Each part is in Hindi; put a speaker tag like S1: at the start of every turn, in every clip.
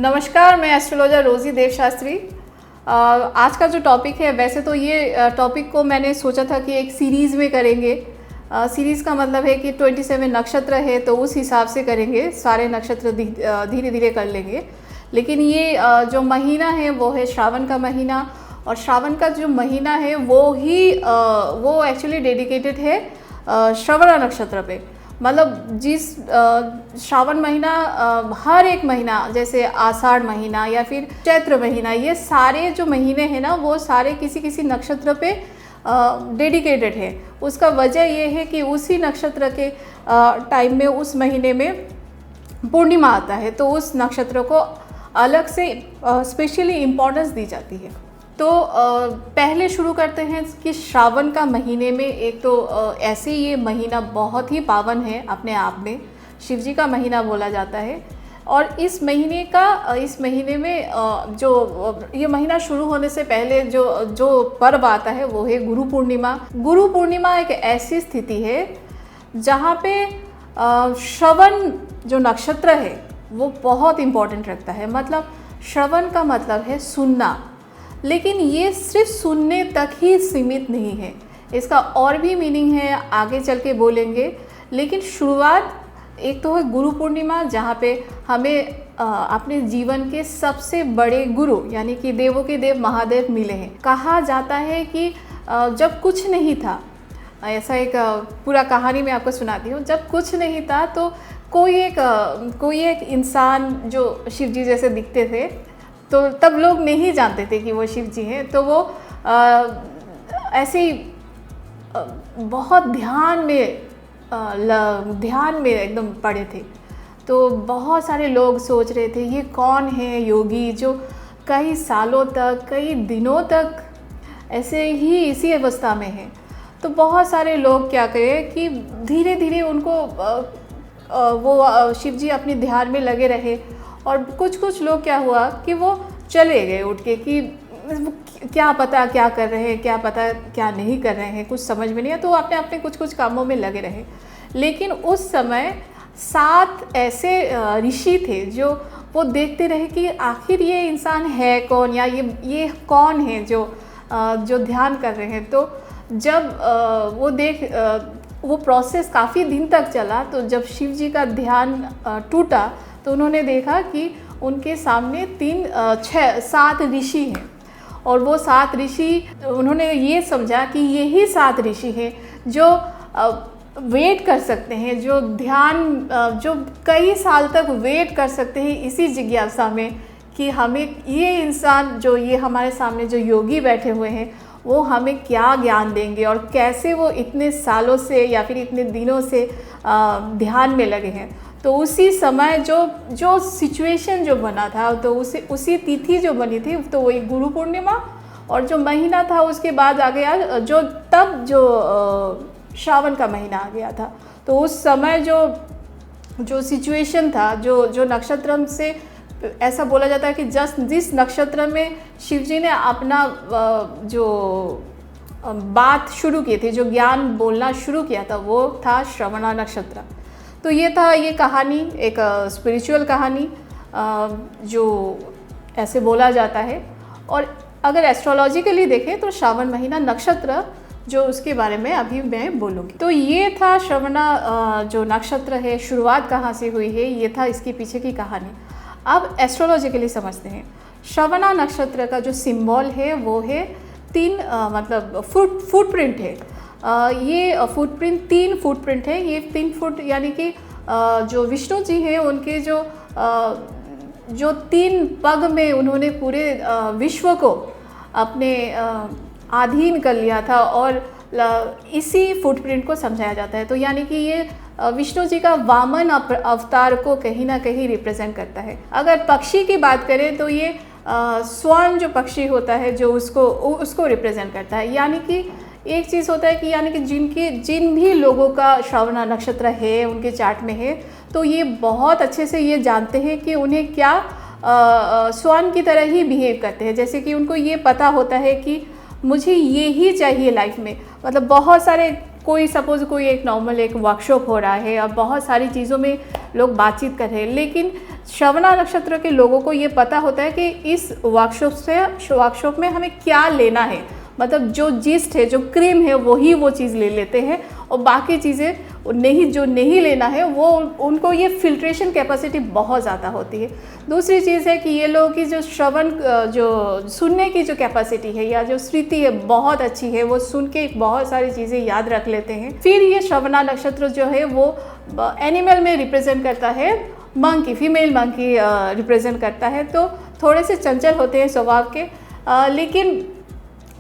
S1: नमस्कार, मैं एस्ट्रोलॉजर रोजी देव शास्त्री। आज का जो टॉपिक है, वैसे तो ये टॉपिक को मैंने सोचा था कि एक सीरीज़ में करेंगे। सीरीज़ का मतलब है कि 27 नक्षत्र है तो उस हिसाब से करेंगे, सारे नक्षत्र धीरे धीरे कर लेंगे। लेकिन ये जो महीना है वो है श्रावण का महीना, और श्रावण का जो महीना है वो एक्चुअली डेडिकेटेड है श्रवण नक्षत्र पे। मतलब जिस श्रावण महीना, हर एक महीना जैसे आषाढ़ महीना या फिर चैत्र महीना, ये सारे जो महीने हैं ना, वो सारे किसी किसी नक्षत्र पे डेडिकेटेड है। उसका वजह ये है कि उसी नक्षत्र के टाइम में, उस महीने में पूर्णिमा आता है, तो उस नक्षत्र को अलग से स्पेशली इम्पोर्टेंस दी जाती है। तो पहले शुरू करते हैं कि श्रावण का महीने में, एक तो ऐसे ये महीना बहुत ही पावन है अपने आप में, शिव जी का महीना बोला जाता है। और इस महीने में जो ये महीना शुरू होने से पहले जो पर्व आता है वो है गुरु पूर्णिमा। गुरु पूर्णिमा एक ऐसी स्थिति है जहाँ पे श्रवण जो नक्षत्र है वो बहुत इम्पोर्टेंट रखता है। मतलब श्रवण का मतलब है सुनना, लेकिन ये सिर्फ सुनने तक ही सीमित नहीं है, इसका और भी मीनिंग है, आगे चल के बोलेंगे। लेकिन शुरुआत एक तो है गुरु पूर्णिमा, जहाँ पे हमें अपने जीवन के सबसे बड़े गुरु यानी कि देवों के देव महादेव मिले हैं। कहा जाता है कि जब कुछ नहीं था, ऐसा एक पूरा कहानी मैं आपको सुनाती हूँ। जब कुछ नहीं था तो कोई एक इंसान जो शिव जी जैसे दिखते थे, तो तब लोग नहीं जानते थे कि वो शिव जी हैं। तो वो ऐसे ही बहुत ध्यान में एकदम पड़े थे। तो बहुत सारे लोग सोच रहे थे ये कौन है योगी जो कई सालों तक, कई दिनों तक ऐसे ही इसी अवस्था में है। तो बहुत सारे लोग क्या करें कि धीरे धीरे उनको वो शिव जी अपने ध्यान में लगे रहे। और कुछ लोग क्या हुआ कि वो चले गए उठ के, कि क्या पता क्या कर रहे हैं, क्या पता क्या नहीं कर रहे हैं, कुछ समझ में नहीं आया। तो अपने कुछ कामों में लगे रहे। लेकिन उस समय 7 ऐसे ऋषि थे जो वो देखते रहे कि आखिर ये इंसान है कौन, या ये कौन है जो ध्यान कर रहे हैं। तो जब वो प्रोसेस काफ़ी दिन तक चला, तो जब शिव जी का ध्यान टूटा तो उन्होंने देखा कि उनके सामने 7 ऋषि हैं। और वो 7 ऋषि, उन्होंने ये समझा कि यही 7 ऋषि हैं जो वेट कर सकते हैं, जो कई साल तक वेट कर सकते हैं इसी जिज्ञासा में कि हमें ये इंसान, जो ये हमारे सामने जो योगी बैठे हुए हैं, वो हमें क्या ज्ञान देंगे और कैसे वो इतने सालों से या फिर इतने दिनों से ध्यान में लगे हैं। तो उसी समय जो सिचुएशन जो बना था, तो उसी तिथि जो बनी थी, तो वही गुरु पूर्णिमा। और जो महीना था उसके बाद आ गया जो श्रावण का महीना आ गया था। तो उस समय जो सिचुएशन था, जो नक्षत्र से ऐसा बोला जाता है कि जिस नक्षत्र में शिव जी ने अपना जो बात शुरू की थी, जो ज्ञान बोलना शुरू किया था, वो था श्रवण नक्षत्र। तो ये था ये कहानी, एक स्पिरिचुअल कहानी जो ऐसे बोला जाता है। और अगर एस्ट्रोलॉजिकली देखें तो श्रावण महीना नक्षत्र जो उसके बारे में अभी मैं बोलूँगी। तो ये था श्रवण जो नक्षत्र है, शुरुआत कहाँ से हुई है, ये था इसके पीछे की कहानी। अब एस्ट्रोलॉजिकली समझते हैं। श्रवण नक्षत्र का जो सिंबल है वो है 3 मतलब फुटप्रिंट है। ये फुटप्रिंट 3 फुटप्रिंट है। ये 3 फुट यानी कि जो विष्णु जी हैं उनके जो 3 पग में उन्होंने पूरे विश्व को अपने अधीन कर लिया था, और इसी फुटप्रिंट को समझाया जाता है। तो यानी कि ये विष्णु जी का वामन अवतार को कहीं ना कहीं रिप्रेजेंट करता है। अगर पक्षी की बात करें तो ये स्वर्ण जो पक्षी होता है, जो उसको रिप्रेजेंट करता है। यानी कि एक चीज़ होता है कि यानी कि जिन भी लोगों का श्रवण नक्षत्र है, उनके चार्ट में है, तो ये बहुत अच्छे से ये जानते हैं कि उन्हें क्या स्वर्ण की तरह ही बिहेव करते हैं। जैसे कि उनको ये पता होता है कि मुझे ये ही चाहिए लाइफ में। मतलब बहुत सारे कोई सपोज़ कोई एक नॉर्मल एक वर्कशॉप हो रहा है और बहुत सारी चीज़ों में लोग बातचीत कर रहे हैं, लेकिन श्रवणा नक्षत्र के लोगों को ये पता होता है कि इस वर्कशॉप में हमें क्या लेना है, मतलब जो जिस्ट है, जो क्रीम है, वही वो चीज़ ले लेते हैं और बाकी चीज़ें जो नहीं लेना है वो उनको ये फिल्ट्रेशन कैपेसिटी बहुत ज़्यादा होती है। दूसरी चीज़ है कि ये लोगों की जो श्रवण जो सुनने की जो कैपेसिटी है या जो स्मृति है बहुत अच्छी है, वो सुन के बहुत सारी चीज़ें याद रख लेते हैं। फिर ये श्रवणा नक्षत्र जो है वो एनिमल में रिप्रेजेंट करता है, मंकी, फीमेल मंकी रिप्रेजेंट करता है, तो थोड़े से चंचल होते हैं स्वभाव के, लेकिन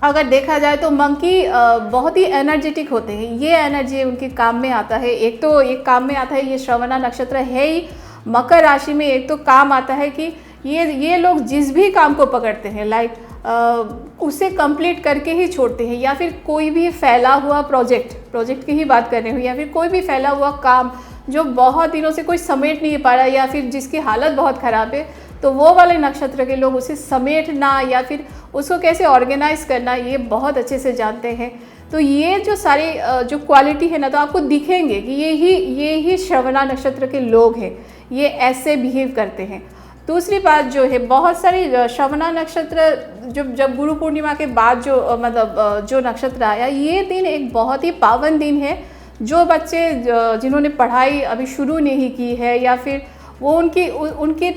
S1: अगर देखा जाए तो मंकी बहुत ही एनर्जेटिक होते हैं। ये एनर्जी उनके काम में आता है। एक काम में आता है, ये श्रवणा नक्षत्र है ही मकर राशि में, एक तो काम आता है कि ये लोग जिस भी काम को पकड़ते हैं उसे कंप्लीट करके ही छोड़ते हैं, या फिर कोई भी फैला हुआ प्रोजेक्ट की ही बात कर रहे हो, या फिर कोई भी फैला हुआ काम जो बहुत दिनों से कोई समेट नहीं पा रहा या फिर जिसकी हालत बहुत ख़राब है, तो वो वाले नक्षत्र के लोग उसे समेटना या फिर उसको कैसे ऑर्गेनाइज करना ये बहुत अच्छे से जानते हैं। तो ये जो सारी जो क्वालिटी है ना, तो आपको दिखेंगे कि ये ही श्रवणा नक्षत्र के लोग हैं, ये ऐसे बिहेव करते हैं। दूसरी बात जो है, बहुत सारी श्रवणा नक्षत्र जब गुरु पूर्णिमा के बाद जो नक्षत्र आया, ये दिन एक बहुत ही पावन दिन है। जो बच्चे जिन्होंने पढ़ाई अभी शुरू नहीं की है या फिर वो उनकी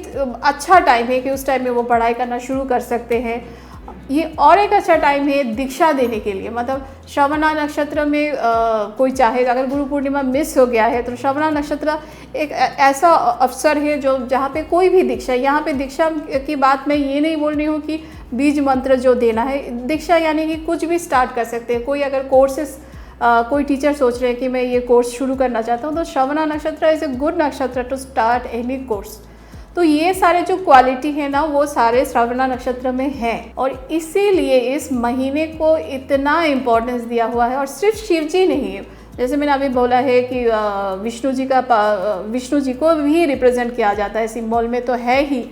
S1: अच्छा टाइम है कि उस टाइम में वो पढ़ाई करना शुरू कर सकते हैं। ये और एक अच्छा टाइम है दीक्षा देने के लिए, मतलब श्रवणा नक्षत्र में कोई चाहे, अगर गुरु पूर्णिमा मिस हो गया है तो श्रवणा नक्षत्र एक ऐसा अवसर है जो जहाँ पे कोई भी दीक्षा, यहाँ पे दीक्षा की बात मैं ये नहीं बोल रही हूँ कि बीज मंत्र जो देना है, दीक्षा यानी कि कुछ भी स्टार्ट कर सकते हैं। कोई अगर कोर्सेस कोई टीचर सोच रहे हैं कि मैं ये कोर्स शुरू करना चाहता हूँ, तो श्रवणा नक्षत्र इज़ ए गुड नक्षत्र टू स्टार्ट एनी कोर्स। तो ये सारे जो क्वालिटी है ना, वो सारे श्रवणा नक्षत्र में हैं और इसीलिए इस महीने को इतना इम्पोर्टेंस दिया हुआ है। और सिर्फ शिव जी नहीं है, जैसे मैंने अभी बोला है कि विष्णु जी को भी रिप्रेजेंट किया जाता है, सिंबल में तो है ही।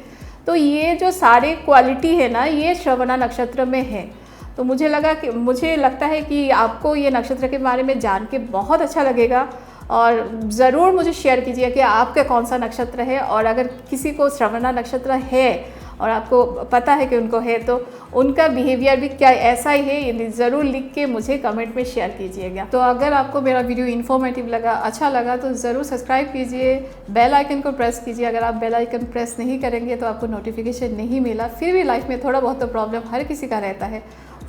S1: तो ये जो सारे क्वालिटी है ना, ये श्रवणा नक्षत्र में है। तो मुझे लगता है कि आपको ये नक्षत्र के बारे में जान के बहुत अच्छा लगेगा और ज़रूर मुझे शेयर कीजिए कि आपका कौन सा नक्षत्र है, और अगर किसी को श्रवणा नक्षत्र है और आपको पता है कि उनको है, तो उनका बिहेवियर भी क्या ऐसा ही है, ये ज़रूर लिख के मुझे कमेंट में शेयर कीजिएगा। तो अगर आपको मेरा वीडियो इन्फॉर्मेटिव लगा, अच्छा लगा, तो ज़रूर सब्सक्राइब कीजिए, बेल आइकन को प्रेस कीजिए। अगर आप बेल आइकन प्रेस नहीं करेंगे तो आपको नोटिफिकेशन नहीं मिला। फिर भी लाइफ में थोड़ा बहुत तो प्रॉब्लम हर किसी का रहता है,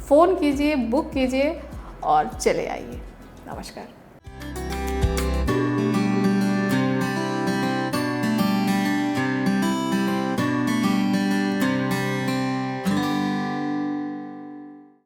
S1: फ़ोन कीजिए, बुक कीजिए और चले आइए। नमस्कार।